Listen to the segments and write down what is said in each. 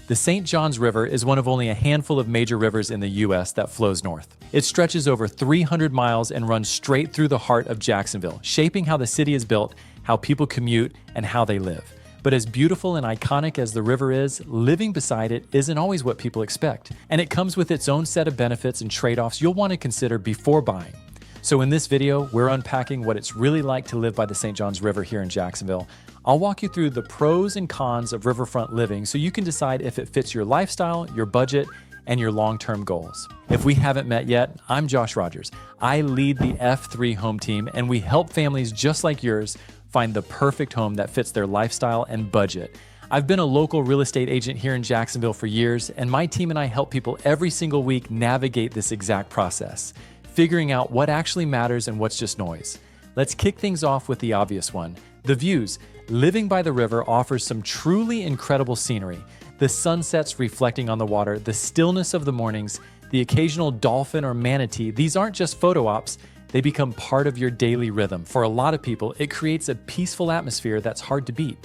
The St. Johns River is one of only a handful of major rivers in the U.S. that flows north. It stretches over 300 miles and runs straight through the heart of Jacksonville, shaping how the city is built, how people commute, and how they live. But as beautiful and iconic as the river is, living beside it isn't always what people expect. And it comes with its own set of benefits and trade-offs you'll want to consider before buying. So in this video, we're unpacking what it's really like to live by the St. Johns River here in Jacksonville. I'll walk you through the pros and cons of riverfront living so you can decide if it fits your lifestyle, your budget, and your long-term goals. If we haven't met yet, I'm Josh Rogers. I lead the F3 home team, and we help families just like yours find the perfect home that fits their lifestyle and budget. I've been a local real estate agent here in Jacksonville for years, and my team and I help people every single week navigate this exact process, figuring out what actually matters and what's just noise. Let's kick things off with the obvious one, the views. Living by the river offers some truly incredible scenery. The sunsets reflecting on the water, the stillness of the mornings, the occasional dolphin or manatee, these aren't just photo ops, they become part of your daily rhythm. For a lot of people, it creates a peaceful atmosphere that's hard to beat.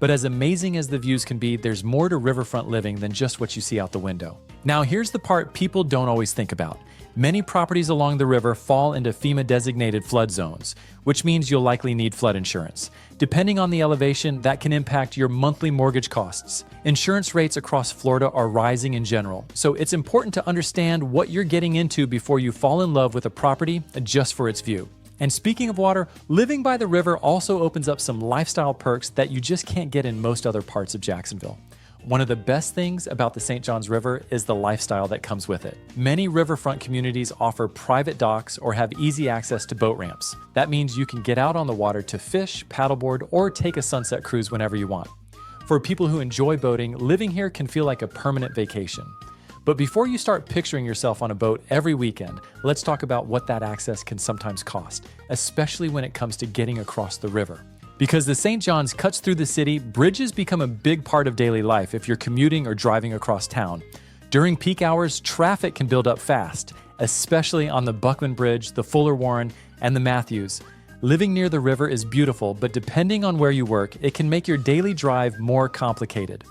But as amazing as the views can be, there's more to riverfront living than just what you see out the window. Now here's the part people don't always think about. Many properties along the river fall into FEMA-designated flood zones, which means you'll likely need flood insurance. Depending on the elevation, that can impact your monthly mortgage costs. Insurance rates across Florida are rising in general, so it's important to understand what you're getting into before you fall in love with a property just for its view. And speaking of water, living by the river also opens up some lifestyle perks that you just can't get in most other parts of Jacksonville. One of the best things about the St. Johns River is the lifestyle that comes with it. Many riverfront communities offer private docks or have easy access to boat ramps. That means you can get out on the water to fish, paddleboard, or take a sunset cruise whenever you want. For people who enjoy boating, living here can feel like a permanent vacation. But before you start picturing yourself on a boat every weekend, let's talk about what that access can sometimes cost, especially when it comes to getting across the river. Because the St. Johns cuts through the city, bridges become a big part of daily life if you're commuting or driving across town. During peak hours, traffic can build up fast, especially on the Buckland Bridge, the Fuller Warren, and the Matthews. Living near the river is beautiful, but depending on where you work, it can make your daily drive more complicated.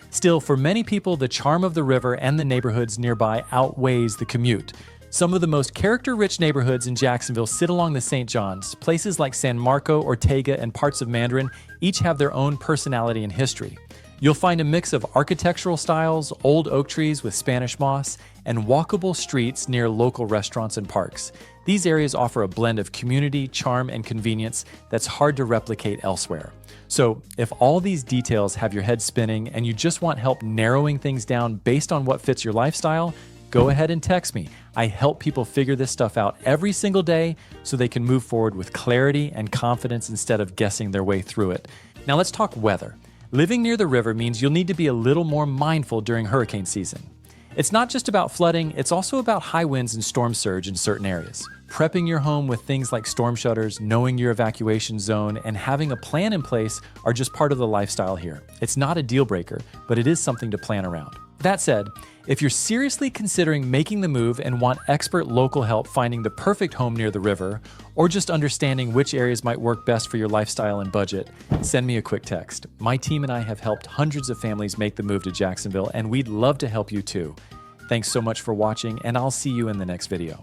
Still, for many people, the charm of the river and the neighborhoods nearby outweighs the commute. Some of the most character-rich neighborhoods in Jacksonville sit along the St. Johns. Places like San Marco, Ortega, and parts of Mandarin each have their own personality and history. You'll find a mix of architectural styles, old oak trees with Spanish moss, and walkable streets near local restaurants and parks. These areas offer a blend of community, charm, and convenience that's hard to replicate elsewhere. So, if all these details have your head spinning and you just want help narrowing things down based on what fits your lifestyle, go ahead and text me. I help people figure this stuff out every single day so they can move forward with clarity and confidence instead of guessing their way through it. Now let's talk weather. Living near the river means you'll need to be a little more mindful during hurricane season. It's not just about flooding, it's also about high winds and storm surge in certain areas. Prepping your home with things like storm shutters, knowing your evacuation zone, and having a plan in place are just part of the lifestyle here. It's not a deal breaker, but it is something to plan around. That said, if you're seriously considering making the move and want expert local help finding the perfect home near the river, or just understanding which areas might work best for your lifestyle and budget, send me a quick text. My team and I have helped hundreds of families make the move to Jacksonville, and we'd love to help you too. Thanks so much for watching, and I'll see you in the next video.